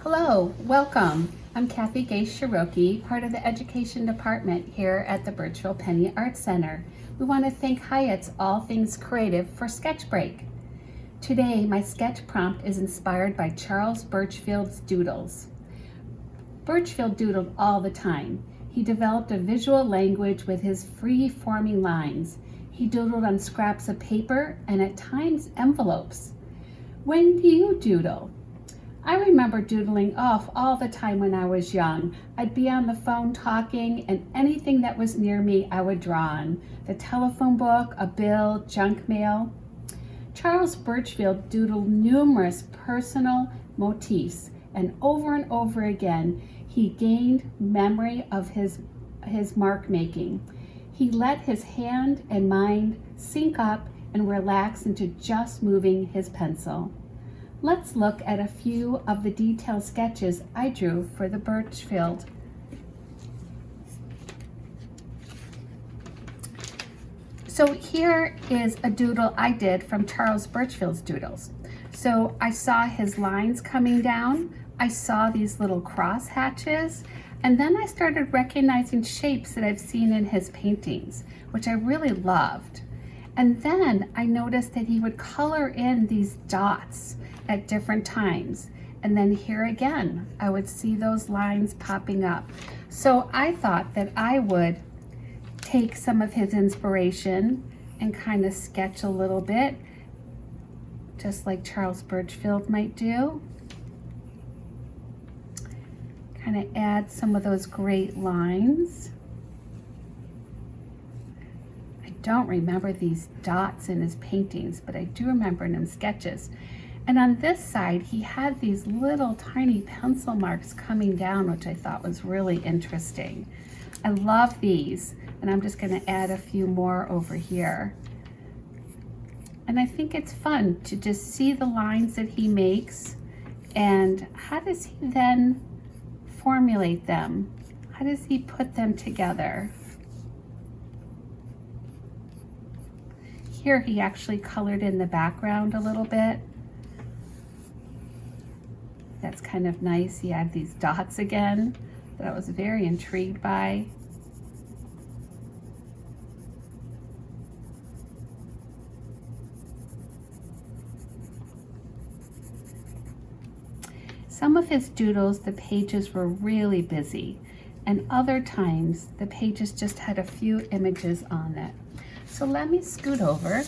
Hello, welcome. I'm Kathy Gay-Shiroki, part of the Education Department here at the Burchfield Penney Art Center. We want to thank Hyatt's All Things Creative for Sketch Break. Today, my sketch prompt is inspired by Charles Burchfield's Doodles. Burchfield doodled all the time. He developed a visual language with his free-forming lines. He doodled on scraps of paper and at times envelopes. When do you doodle? I remember doodling off all the time when I was young. I'd be on the phone talking, and anything that was near me I would draw on. The telephone book, a bill, junk mail. Charles Burchfield doodled numerous personal motifs, and over again he gained memory of his mark making. He let his hand and mind sync up and relax into just moving his pencil. Let's look at a few of the detailed sketches I drew for the Burchfield. So here is a doodle I did from Charles Burchfield's Doodles. So I saw his lines coming down, I saw these little cross hatches, and then I started recognizing shapes that I've seen in his paintings, which I really loved. And then I noticed that he would color in these dots at different times. And then here again, I would see those lines popping up. So I thought that I would take some of his inspiration and kind of sketch a little bit, just like Charles Burchfield might do. Kind of add some of those great lines. I don't remember these dots in his paintings, but I do remember in his sketches. And on this side, he had these little tiny pencil marks coming down, which I thought was really interesting. I love these, and I'm just going to add a few more over here. And I think it's fun to just see the lines that he makes, and how does he then formulate them? How does he put them together? Here he actually colored in the background a little bit. That's kind of nice. He had these dots again that I was very intrigued by. Some of his doodles, the pages were really busy, and other times the pages just had a few images on it. So let me scoot over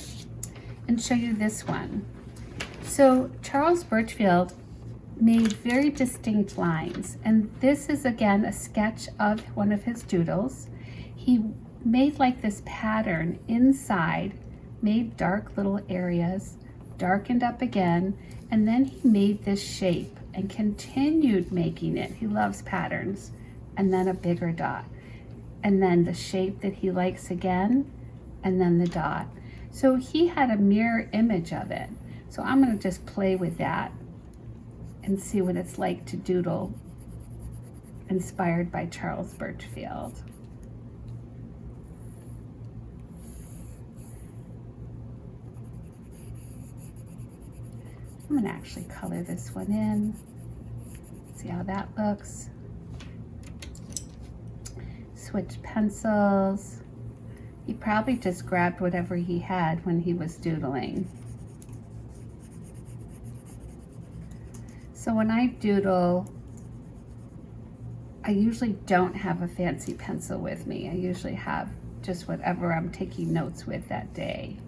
and show you this one. So Charles Burchfield made very distinct lines, and this is again a sketch of one of his doodles. He made like this pattern inside, made dark little areas, darkened up again, and then he made this shape and continued making it. He loves patterns. And then a bigger dot, and then the shape that he likes again, and then the dot. So he had a mirror image of it. So I'm going to just play with that and see what it's like to doodle inspired by Charles Burchfield. I'm going to actually color this one in. See how that looks. Switch pencils. He probably just grabbed whatever he had when he was doodling. So when I doodle, I usually don't have a fancy pencil with me. I usually have just whatever I'm taking notes with that day.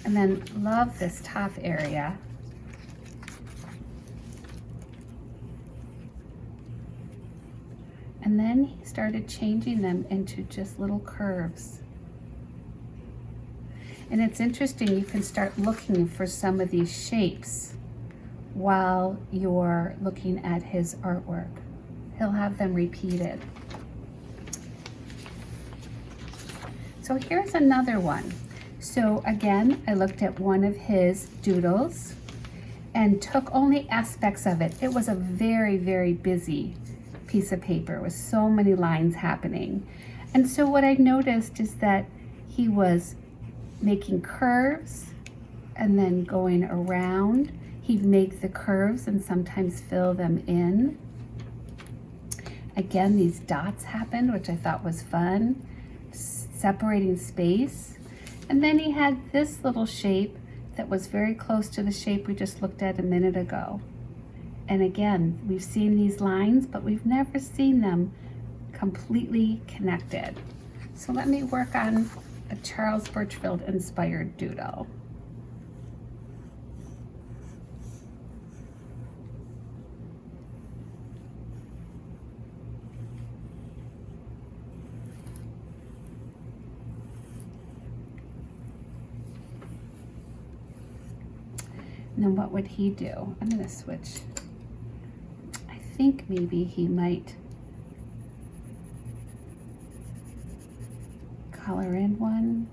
And then love this top area. And then he started changing them into just little curves. And it's interesting, you can start looking for some of these shapes while you're looking at his artwork. He'll have them repeated. So here's another one. So again, I looked at one of his doodles and took only aspects of it. It was a very, very busy piece of paper with so many lines happening. And so what I noticed is that he was making curves and then going around. He'd make the curves and sometimes fill them in. Again, these dots happened, which I thought was fun, separating space. And then he had this little shape that was very close to the shape we just looked at a minute ago. And again, we've seen these lines, but we've never seen them completely connected. So let me work on a Charles Burchfield inspired doodle. And then what would he do? I'm gonna switch. I think maybe he might color in one.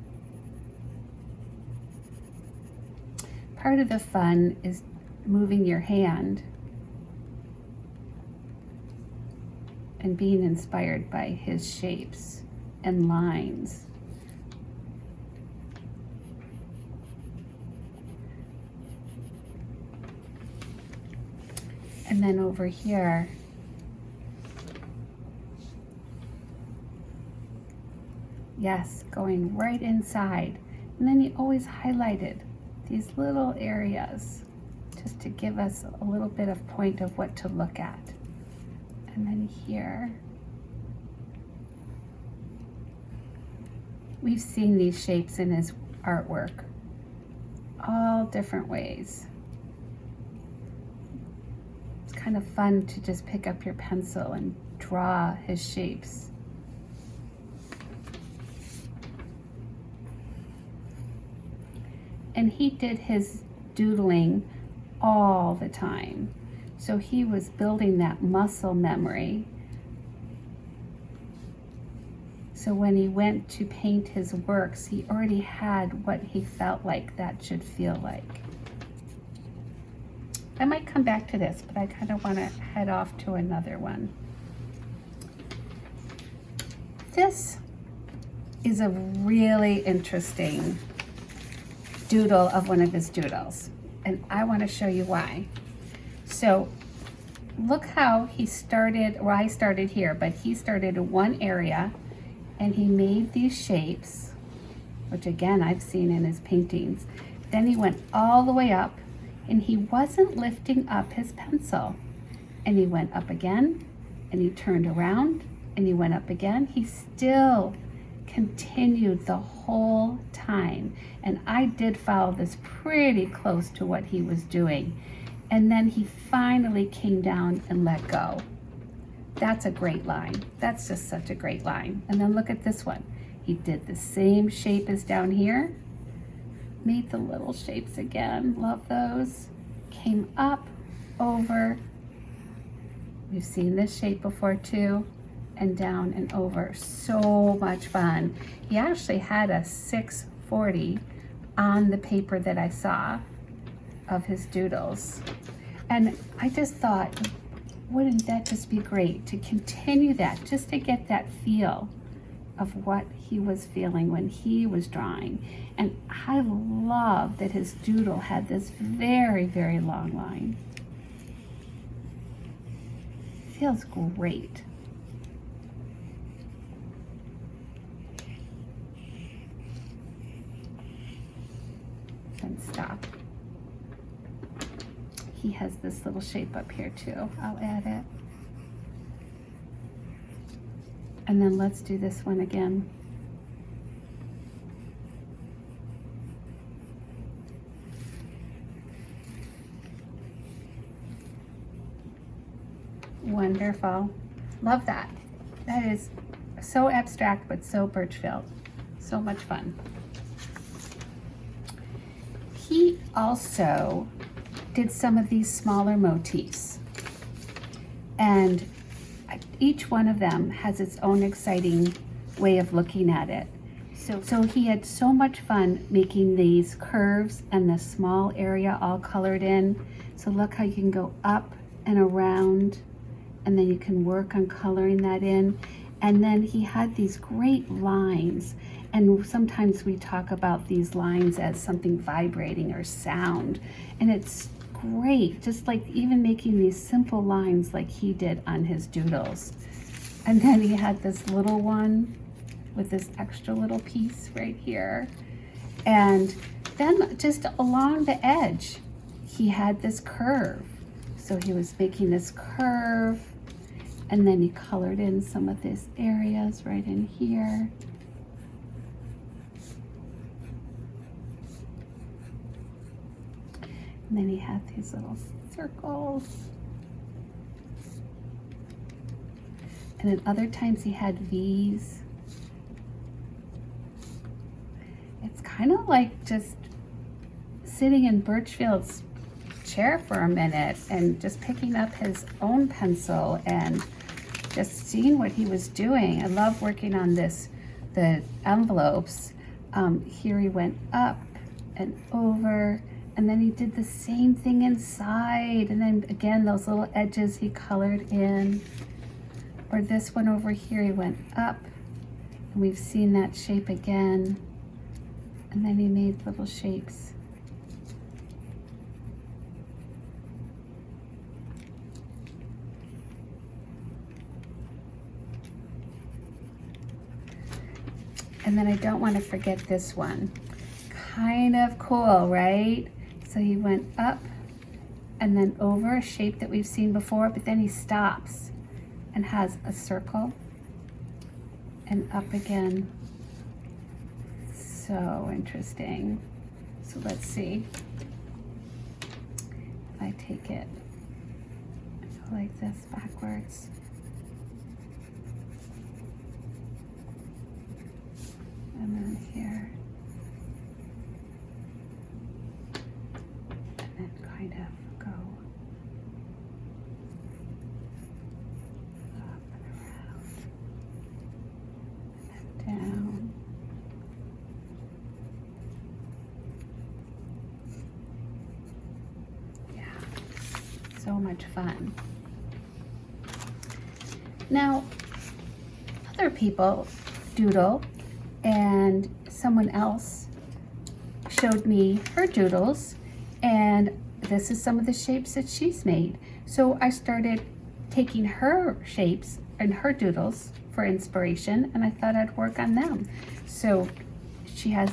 Part of the fun is moving your hand and being inspired by his shapes and lines. And then over here, yes, going right inside. And then he always highlighted these little areas just to give us a little bit of point of what to look at. And then here, we've seen these shapes in his artwork, all different ways. It's kind of fun to just pick up your pencil and draw his shapes. And he did his doodling all the time. So he was building that muscle memory. So when he went to paint his works, he already had what he felt like that should feel like. I might come back to this, but I kind of want to head off to another one. This is a really interesting doodle of one of his doodles, and I want to show you why. So look how he started, or I started here, but he started in one area and he made these shapes, which again I've seen in his paintings. Then he went all the way up and he wasn't lifting up his pencil, and he went up again and he turned around and he went up again. He still continued the whole time, and I did follow this pretty close to what he was doing, and then he finally came down and let go. That's a great line. That's just such a great line. And then look at this one. He did the same shape as down here, made the little shapes again, love those, came up, over, we've seen this shape before too, and down and over. So much fun. He actually had a 640 on the paper that I saw of his doodles. And I just thought, wouldn't that just be great to continue that, just to get that feel of what he was feeling when he was drawing. And I love that his doodle had this very, very long line. Feels great. And stop. He has this little shape up here too. I'll add it. And then let's do this one again. Wonderful. Love that. That is so abstract, but so Burchfield. So much fun. He also did some of these smaller motifs, and each one of them has its own exciting way of looking at it. So he had so much fun making these curves and the small area all colored in. So look how you can go up and around, and then you can work on coloring that in. And then he had these great lines, and sometimes we talk about these lines as something vibrating or sound, and it's great, just like even making these simple lines like he did on his doodles. And then he had this little one with this extra little piece right here. And then just along the edge, he had this curve. So he was making this curve, and then he colored in some of these areas right in here. And then he had these little circles. And then other times he had V's. It's kind of like just sitting in Burchfield's chair for a minute and just picking up his own pencil and just seeing what he was doing. I love working on this, the envelopes. Here he went up and over, and then he did the same thing inside, and then again those little edges he colored in. Or this one over here, he went up, and we've seen that shape again, and then he made little shapes. And then I don't want to forget this one. Kind of cool, right? So he went up and then over, a shape that we've seen before, but then he stops and has a circle and up again. So interesting. So let's see. If I take it, go like this backwards. And then here. And then kind of go up and around. And then down. Yeah, so much fun. Now, other people doodle, and someone else showed me her doodles, and this is some of the shapes that she's made. So I started taking her shapes and her doodles for inspiration, and I thought I'd work on them. So she has,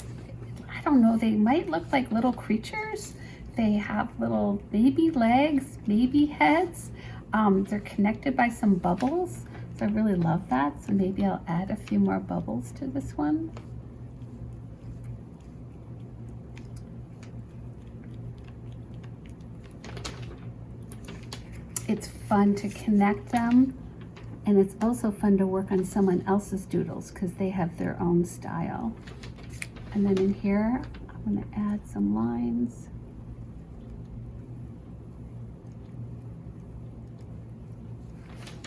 I don't know, they might look like little creatures. They have little maybe legs, maybe heads. They're connected by some bubbles. So I really love that. So maybe I'll add a few more bubbles to this one. It's fun to connect them, and it's also fun to work on someone else's doodles because they have their own style. And then in here, I'm going to add some lines.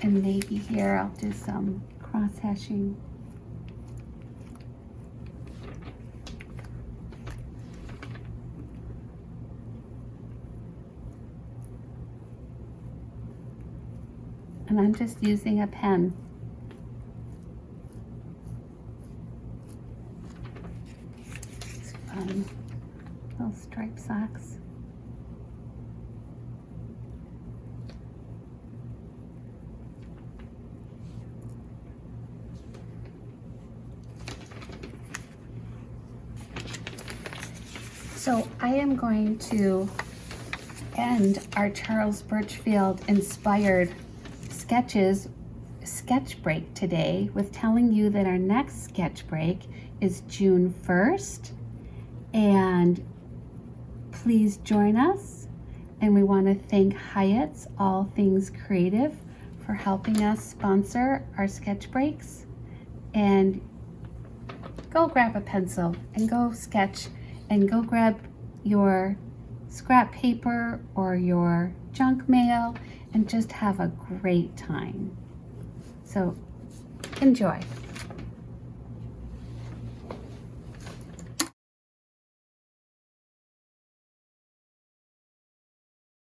And maybe here I'll do some cross hashing. And I'm just using a pen. It's fun. Little striped socks. So I am going to end our Charles Burchfield inspired sketch break today with telling you that our next sketch break is June 1st, and please join us. And we want to thank Hyatt's All Things Creative for helping us sponsor our sketch breaks. And go grab a pencil and go sketch, and go grab your scrap paper or your junk mail and just have a great time. So enjoy.